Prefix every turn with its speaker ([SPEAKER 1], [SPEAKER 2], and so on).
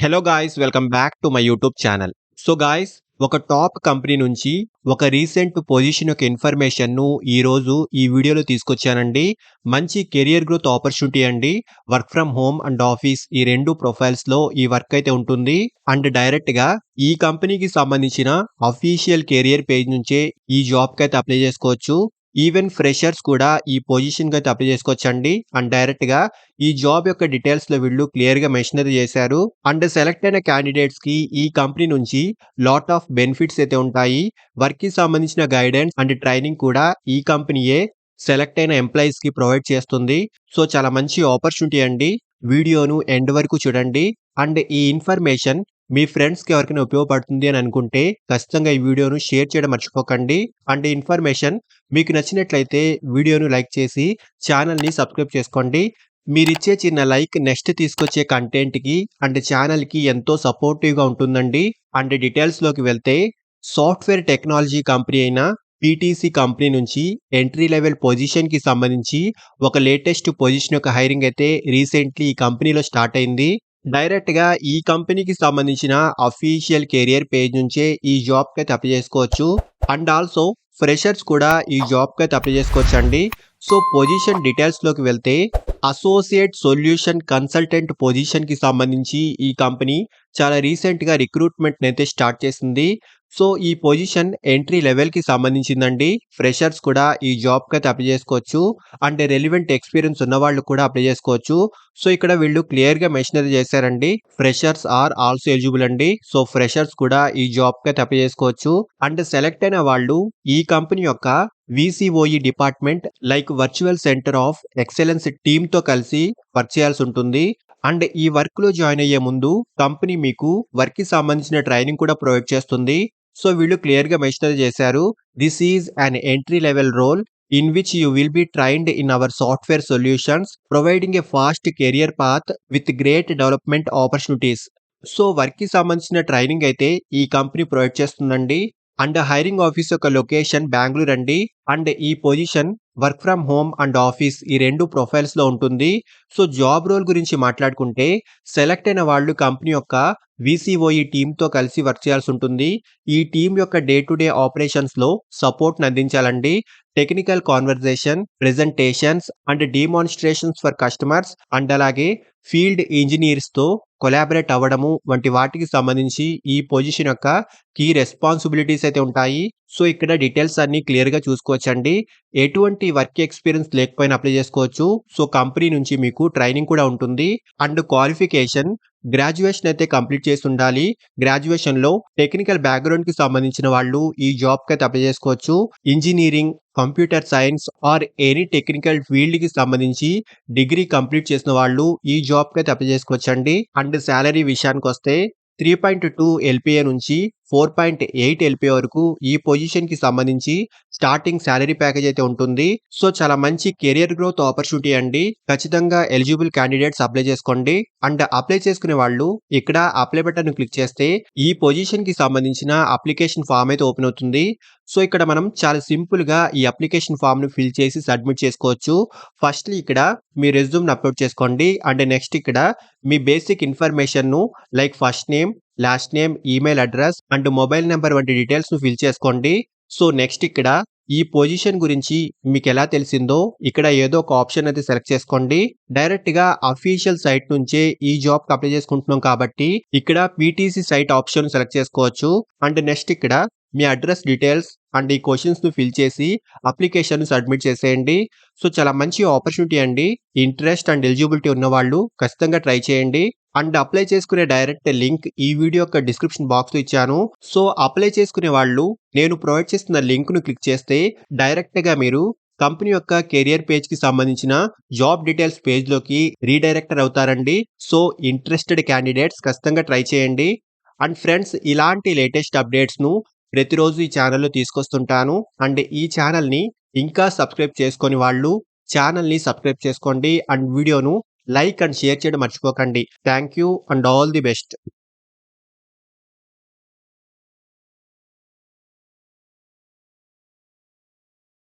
[SPEAKER 1] Hello guys, welcome back to my YouTube channel. So guys, ఒక top company నుంచి ఒక recent position యొక్క ఇన్ఫర్మేషన్ను ఈరోజు ఈ వీడియోలో తీసుకొచ్చానండి. మంచి కెరియర్ గ్రోత్ ఆపర్చునిటీ అండి. Work from home and office ఈ రెండు ప్రొఫైల్స్లో ఈ వర్క్ అయితే ఉంటుంది. అండ్ డైరెక్ట్గా ఈ కంపెనీకి సంబంధించిన అఫీషియల్ కెరియర్ పేజ్ నుంచే ఈ జాబ్కి అయితే అప్లై చేసుకోవచ్చు. ఈవెన్ ఫ్రెషర్స్ కూడా ఈ పొజిషన్కి అయితే అప్లై చేసుకోవచ్చండి. అండ్ డైరెక్ట్గా ఈ జాబ్ యొక్క డీటెయిల్స్ లో వీళ్ళు క్లియర్ గా మెన్షన్ అయితే చేశారు. అండ్ సెలెక్ట్ అయిన క్యాండిడేట్స్ కి ఈ కంపెనీ నుంచి లాట్ ఆఫ్ బెనిఫిట్స్ అయితే ఉంటాయి. వర్క్ కి సంబంధించిన గైడెన్స్ అండ్ ట్రైనింగ్ కూడా ఈ కంపెనీయే సెలెక్ట్ అయిన ఎంప్లాయీస్ కి ప్రొవైడ్ చేస్తుంది. సో చాలా మంచి ఆపర్చునిటీ అండి. వీడియోను ఎండ్ వరకు చూడండి. అండ్ ఈ ఇన్ఫర్మేషన్ మీ ఫ్రెండ్స్కి ఎవరికైనా ఉపయోగపడుతుంది అని అనుకుంటే ఖచ్చితంగా ఈ వీడియోను షేర్ చేయడం మర్చిపోకండి. అండ్ ఈ ఇన్ఫర్మేషన్ మీకు నచ్చినట్లయితే వీడియోను లైక్ చేసి ఛానల్ని సబ్స్క్రైబ్ చేసుకోండి. మీరిచ్చే చిన్న లైక్ నెక్స్ట్ తీసుకొచ్చే కంటెంట్కి అండ్ ఛానల్కి ఎంతో సపోర్టివ్గా ఉంటుందండి. అండ్ డీటెయిల్స్లోకి వెళ్తే సాఫ్ట్వేర్ టెక్నాలజీ కంపెనీ అయిన పీటీసీ కంపెనీ నుంచి ఎంట్రీ లెవెల్ పొజిషన్కి సంబంధించి ఒక లేటెస్ట్ పొజిషన్ యొక్క హైరింగ్ అయితే రీసెంట్లీ ఈ కంపెనీలో స్టార్ట్ అయింది. డైరెక్ట్గా ఈ కంపెనీకి సంబంధించిన అఫీషియల్ కెరియర్ పేజ్ నుంచే ఈ జాబ్కి అయితే అప్లై చేసుకోవచ్చు. అండ్ ఆల్సో ఫ్రెషర్స్ కూడా ఈ జాబ్కి అయితే అప్లై చేసుకోవచ్చు అండి. సో పొజిషన్ డీటెయిల్స్లోకి వెళ్తే అసోసియేట్ సొల్యూషన్ కన్సల్టెంట్ పొజిషన్కి సంబంధించి ఈ కంపెనీ చాలా రీసెంట్గా రిక్రూట్మెంట్ అయితే స్టార్ట్ చేసింది. సో ఈ పొజిషన్ ఎంట్రీ లెవెల్కి సంబంధించిందండి. ఫ్రెషర్స్ కూడా ఈ జాబ్కి అయితే అప్లై చేసుకోవచ్చు. అండ్ రెలివెంట్ ఎక్స్పీరియన్స్ ఉన్న వాళ్ళు కూడా అప్లై చేసుకోవచ్చు. సో ఇక్కడ వీళ్ళు క్లియర్గా మెన్షన్ అయితే చేశారండి, ఫ్రెషర్స్ ఆర్ ఆల్సో ఎలిజిబుల్ అండి. సో ఫ్రెషర్స్ కూడా ఈ జాబ్కి అయితే అప్లై చేసుకోవచ్చు. అండ్ సెలెక్ట్ అయిన వాళ్ళు ఈ కంపెనీ యొక్క VCOE department like virtual centre of excellence team తో కలిసి వర్క్ చేయాల్సి ఉంటుంది. అండ్ ఈ వర్క్ లో జాయిన్ అయ్యే ముందు కంపెనీ మీకు వర్క్ కి సంబంధించిన ట్రైనింగ్ కూడా ప్రొవైడ్ చేస్తుంది. సో వీళ్ళు క్లియర్ గా మెన్షన్ చేశారు, this is an entry level role in which you will be trained in our software solutions, providing a fast career path with great development opportunities. So work కి సంబంధించిన training అయితే ఈ company provide చేస్తుందండి. And hiring office యొక్క location Bengaluru అండి. And ఈ position work from home and office ఈ రెండు ప్రొఫైల్స్ లో ఉంటుంది. సో జాబ్ రోల్ గురించి మాట్లాడుకుంటే సెలెక్ట్ అయిన వాళ్ళు కంపెనీ యొక్క విసిఓఈ టీమ్ తో కలిసి వర్క్ చేయాల్సి ఉంటుంది. ఈ టీమ్ యొక్క డే టు డే ఆపరేషన్స్ లో సపోర్ట్ అందించాలండి. Technical conversation, presentations and demonstrations for customers and అలాగే ఫీల్డ్ ఇంజనీర్స్ తో కొలాబరేట్ అవ్వడము వంటి వాటికి సంబంధించి ఈ పొజిషన్ యొక్క కీ రెస్పాన్సిబిలిటీస్ అయితే ఉంటాయి. సో ఇక్కడ డీటెయిల్స్ అన్ని క్లియర్ గా చూసుకోవచ్చండి. ఎటువంటి వర్క్ ఎక్స్పీరియన్స్ లేకపోయినా అప్లై చేసుకోవచ్చు. సో కంపెనీ నుంచి మీకు ట్రైనింగ్ కూడా ఉంటుంది. అండ్ క్వాలిఫికేషన్ గ్రాడ్యుయేషన్ అయితే కంప్లీట్ చేసి ఉండాలి. గ్రాడ్యుయేషన్ లో టెక్నికల్ బ్యాక్గ్రౌండ్ కి సంబంధించిన వాళ్ళు ఈ జాబ్ కి అయితే అప్లై చేసుకోవచ్చు. Engineering, computer science or any technical field కి సంబంధించి డిగ్రీ కంప్లీట్ చేసిన వాళ్ళు ఈ జాబ్ కి అయితే అప్లై చేసుకోవచ్చండి. అండ్ శాలరీ విషయానికి వస్తే 3.2 ఎల్పిఏ నుంచి 4.8 ఎల్పిఏ వరకు ఈ పొజిషన్ కి సంబంధించి స్టార్టింగ్ శాలరీ ప్యాకేజ్ అయితే ఉంటుంది. సో చాలా మంచి కెరియర్ గ్రోత్ ఆపర్చునిటీ అండి. ఖచ్చితంగా ఎలిజిబుల్ క్యాండిడేట్స్ అప్లై చేసుకోండి. అండ్ అప్లై చేసుకునే వాళ్ళు ఇక్కడ అప్లై బటన్ క్లిక్ చేస్తే ఈ పొజిషన్ కి సంబంధించిన అప్లికేషన్ ఫామ్ అయితే ఓపెన్ అవుతుంది. సో ఇక్కడ మనం చాలా సింపుల్ గా ఈ అప్లికేషన్ ఫామ్ ను ఫిల్ చేసి సబ్మిట్ చేసుకోవచ్చు. ఫస్ట్ ఇక్కడ మీ రెజ్యూమ్ అప్లోడ్ చేసుకోండి. అండ్ నెక్స్ట్ ఇక్కడ మీ బేసిక్ ఇన్ఫర్మేషన్ ను like first name, last name, email address and mobile number వంటి డీటెయిల్స్ ను ఫిల్ చేసుకోండి. సో నెక్స్ట్ ఇక్కడ ఈ పొజిషన్ గురించి మీకు ఎలా తెలిసిందో ఇక్కడ ఏదో ఒక ఆప్షన్ అయితే సెలెక్ట్ చేసుకోండి. డైరెక్ట్ గా అఫీషియల్ సైట్ నుంచే ఈ జాబ్ కి అప్లై చేసుకుంటున్నాం కాబట్టి ఇక్కడ పీటీసీ సైట్ ఆప్షన్ సెలెక్ట్ చేసుకోవచ్చు. అండ్ నెక్స్ట్ ఇక్కడ మీ అడ్రస్ డీటెయిల్స్ అండ్ ఈ క్వశ్చన్స్ ను ఫిల్ చేసి అప్లికేషన్ సబ్మిట్ చేసేయండి. సో చాలా మంచి ఆపర్చునిటీ అండి. ఇంట్రెస్ట్ అండ్ ఎలిజిబిలిటీ ఉన్న వాళ్ళు ఖచ్చితంగా ట్రై చేయండి. అండ్ అప్లై చేసుకునే డైరెక్ట్ లింక్ ఈ వీడియో యొక్క డిస్క్రిప్షన్ బాక్స్ లో ఇచ్చాను. సో అప్లై చేసుకునే వాళ్ళు నేను ప్రొవైడ్ చేస్తున్న లింక్ ను క్లిక్ చేస్తే డైరెక్ట్ గా మీరు కంపెనీ యొక్క కెరియర్ పేజ్ కి సంబంధించిన జాబ్ డీటెయిల్స్ పేజ్ లోకి రీడైరెక్టర్ అవుతారండి. సో ఇంట్రెస్టెడ్ క్యాండిడేట్స్ ఖచ్చితంగా ట్రై చేయండి. అండ్ ఫ్రెండ్స్, ఇలాంటి లేటెస్ట్ అప్డేట్స్ ను ప్రతిరోజు ఈ ఛానల్లో తీసుకొస్తుంటాను. అండ్ ఈ ఛానల్ ని ఇంకా సబ్స్క్రైబ్ చేసుకొని వాళ్ళు ఛానల్ ని సబ్స్క్రైబ్ చేసుకోండి. అండ్ వీడియోను లైక్ అండ్ షేర్ చేయడం మర్చిపోకండి. Thank you and all the best.